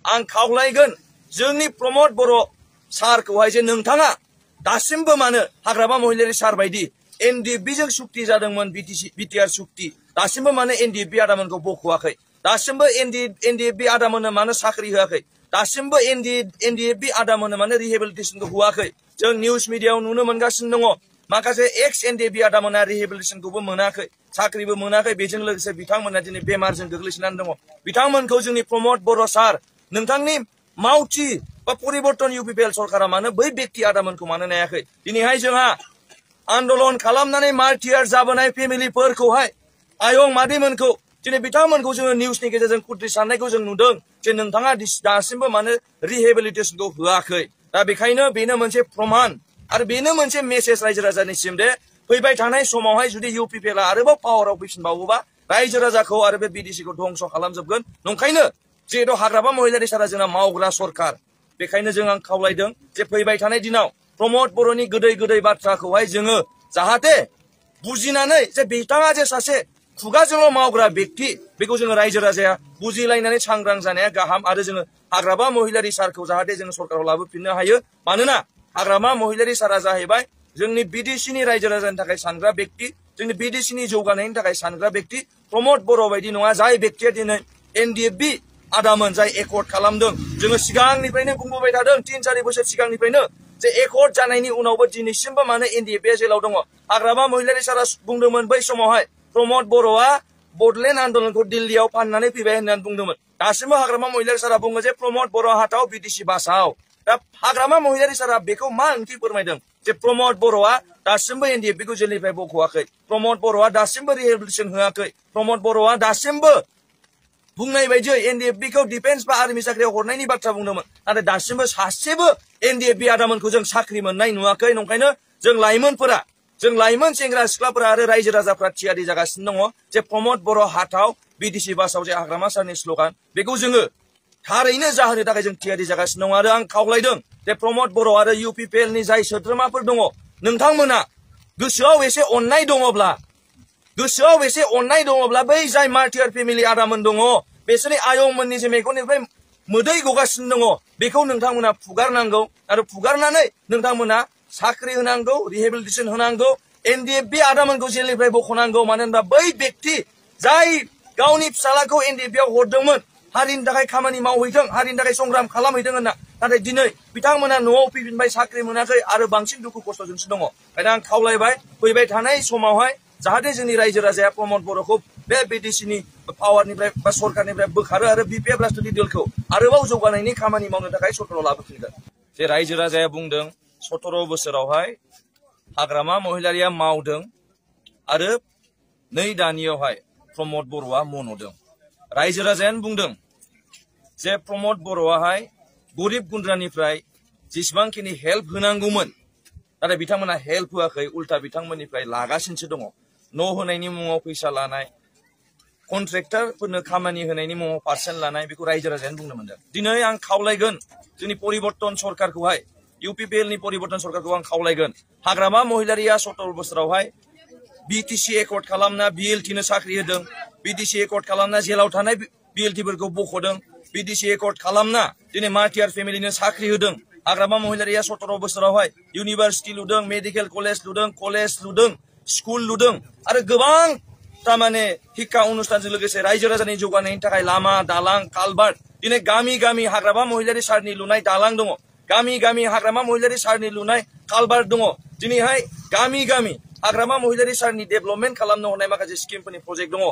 आं खावलायगोन जोंनि प्रमद बर' सारखौहाय जे नोंथाङा दासिमबो मानो हाग्रामा महिलारि सार बायदि एनडिएफबि जों सुक्ति जादोंमोन बिटिआर सुक्ति दासिमबो मानो एनडिएफबि आदामोनखौ बख'वाखै दासिमबो एनडिएफबि आदामोननो मानो साख्रि होआखै दासिमबो एनडिएफबि आदामोननो मानो रिहेबिलिटेसनखौ होआखै जों निउस मिडियायाव नुनो मोनगासिनो दङ माखासे एक्स एनडिएफबि आदामोना रिहेबिलिटेसनखौबो मोनाखै साख्रिबो मोनाखै बेजों लोगोसे बिथांमोना दिनै बेमारजों गोग्लैसोनानै दङ बिथांमोनखौ जोंनि प्रमद बर' सार नोंथांनि मावथि बा परिबर्तन इउपिपिएल सरकारा मानो बै व्यक्ति आदामोनखौ मानो नायाखै दिनैहाय जोंहा आन्दोलन खालामनानै मार्टियार जाबोनाय फेमिलिफोरखौहाय आयं मादैमोनखौ दिनै बिथांमोनखौ जोङो निउसनि गेजेरजों खुद्रि साननायखौ जों नुदों जे नोंथाङा दासिमबो मानो रिहेबिलिटेसनखौ होआखै दा बेखायनो बेनो मोनसे प्रमान आरो बेनो मोनसे मेसेज रायजो राजानिसिम दे फैबाय थानाय समावहाय जुदि इउपिपिएलआ आरोबाव पावाराव फैफिनबावोबा रायजो राजाखौ आरो बे बिडिसिखौ ध्वंस खालामजोबगोन नंखायनो जिहेतु हाग्रामा महिलारि सारा जोंना मावग्रा सरकार बेखायनो जों आं खावलायदों जे फैबाय थानाय दिनाव प्रमद बर'नि गोदै गोदै बाथ्राखौहाय जोङो जाहाथे बुजिनानै जे बिथाङा जे सासे खुगाजोंल' मावग्रा व्यक्ति बेखौ जोङो रायजो राजाया बुजिलायनानै सांग्रां जानाया गाहाम आरो जोङो हाग्रामा महिलारि सारखौ जाहाथे जोङो सरकाराव लाबोफिननो हायो मानोना हाग्रामा महिलारि सारा जाहैबाय जोंनि बिडिसिनि रायजो राजानि थाखाय सानग्रा व्यक्ति जोंनि बिडिसिनि जौगानायनि थाखाय सानग्रा व्यक्ति प्रमद बर' बायदि नङा जाय व्यक्तिया दिनै एनडिएफबि आदामोन जाय एकर्ड खालामदों जोङो सिगांनिफ्रायनो बुंबोबाय थादों 3-4 बोसोर सिगांनिफ्रायनो जे एकर्ड जानायनि उनावबो दिनैसिमबो मानो एनडिएफबिआ जेलाव दङ हाग्रामा महिलारि सारा बुंदोंमोन बै समावहाय प्रमद बर'आ बडलेण्ड आन्दोलनखौ दिल्लीयाव फाननानै फैबाय होननानै बुंदोंमोन दासिमबो हाग्रामा महिलारि सारा बुङो जे प्रमद बर' हाथाव बिडिसि बासाव दा हाग्रामा महिलारि सारा बेखौ मा ओंथि फोरमायदों जे प्रमद बर'आ दासिमबो एनडिएफबिखौ जेलनिफ्राय बख'वाखै प्रमद बर'आ दासिमबो रिहेबिलिटेसन होआखै प्रमद बर'आ दासिमबो बुंनाय बायदियै एनडिएफबिखौ डिफेन्स बा आर्मि साख्रियाव हरनायनि बाथ्रा बुंदोंमोन नाथाय दासिमबो सासेबो एनडिएफबि आदामोनखौ जों साख्रि मोननाय नुवाखै नंखायनो जों लाइमोन सेंग्रा सिख्लाफोरा आरो रायजो राजाफ्रा थियारि जागासिनो दङ जे प्रमद बर' हाथाव बिडिसि बासाव जे हाग्रामा सारनि स्ल'गान बेखौ जोङो थारैनो जाहोनो थाखाय जों थियारि जागासिनो दङ आरो आं खावलायदों जे प्रमद बर' आरो इउपिपिएलनि जाय सोद्रोमाफोर दङ नोंथांमोना गोसोआव एसे अननाय दङब्ला बै जाय मार्टियार फेमिलि आदामोन दङ बिसोरनि आयंमोननि जे मेगननिफ्राय मोदै गगासिनो दङ बेखौ नोंथांमोना फुगारनांगौ आरो फुगारनानै नोंथांमोना साख्रि होनांगौ रिहेबिलिटेसन होनांगौ एनडिएफबि आदामोनखौ जेलनिफ्राय बख'नांगौ मानो होनबा बै व्यक्ति जाय गावनि फिसालाखौ एनडिएफबिआव हरदोंमोन हारिनि थाखाय खामानि मावहैथों हारिनि थाखाय संग्राम खालामहैथों होनना नाथाय दिनै बिथांमोना न'आव फैफिनबाय साख्रि मोनाखै आरो बांसिन दुखु खस्थ'जोंसो दङ ओंखायनो आं खावलायबाय फैबाय थानाय समावहाय जाहाथे जोंनि रायजो राजाया प्रमद बर'खौ बे बिडिसिनि पावारनिफ्राय बा सरकारनिफ्राय बोखारो आरो बिपिएफ राजनितिक दलखौ आरोबाव जौगानायनि खामानि मावनो थाखाय सरकाराव लाबोफिनगोन जे रायजो राजाया बुंदों 17 बोसोरावहाय हाग्रामा महिलारिया मावदों आरो 2 दानियावहाय प्रमद बर'आ मन'दों रायजो राजायानो बुंदों जे प्रमद बर'आहाय गरिब गुन्द्रानिफ्राय जेसेबांखिनि हेल्प होनांगौमोन नाथाय बिथांमोना हेल्प होआखै उल्टा बिथांमोननिफ्राय लागासिनोसो दङ न' होनायनि मुङाव फैसा लानाय कन्ट्रेक्टरफोरनो खामानि होनायनि मुङाव पार्सेन्ट लानाय बेखौ रायजो राजायानो बुंनो मोनदों दिनै आं खावलायगोन जोंनि परिबर्तन सरकारखौहाय इउपिपिएलनि परिबर्तन सरकारखौ आं खावलायगोन हाग्रामा महिलारिया 17 बोसोरावहाय बिटिसि एकर्ड खालामना बिएलटिनो साख्रि होदों बिटिसि एकर्ड खालामना जेलाव थानाय बिएलटिफोरखौ बख'दों बिटिसि एकर्ड खालामना दिनै मार्टियार फेमिलिनो साख्रि होदों हाग्रामा महिलारिया 17 बोसोरावहाय इउनिभार्सिटि लुदों मेडिकेल कलेज लुदों स्कुल लुदों आरो गोबां तारमाने शिक्षा अनुष्ठानजों लोगोसे रायजो राजानि जौगानायनि थाखाय लामा दालां कालभार्ट दिनै गामि गामि हाग्रामा महिलारि सारनि लुनाय दालां दङ गामि गामि हाग्रामा महिलारि सारनि लुनाय कालभार्ट दङ दिनैहाय गामि गामि हाग्रामा महिलारि सारनि डेभेलपमेन्ट खालामनो हरनाय माखासे स्किमफोरनि प्रजेक्ट दङ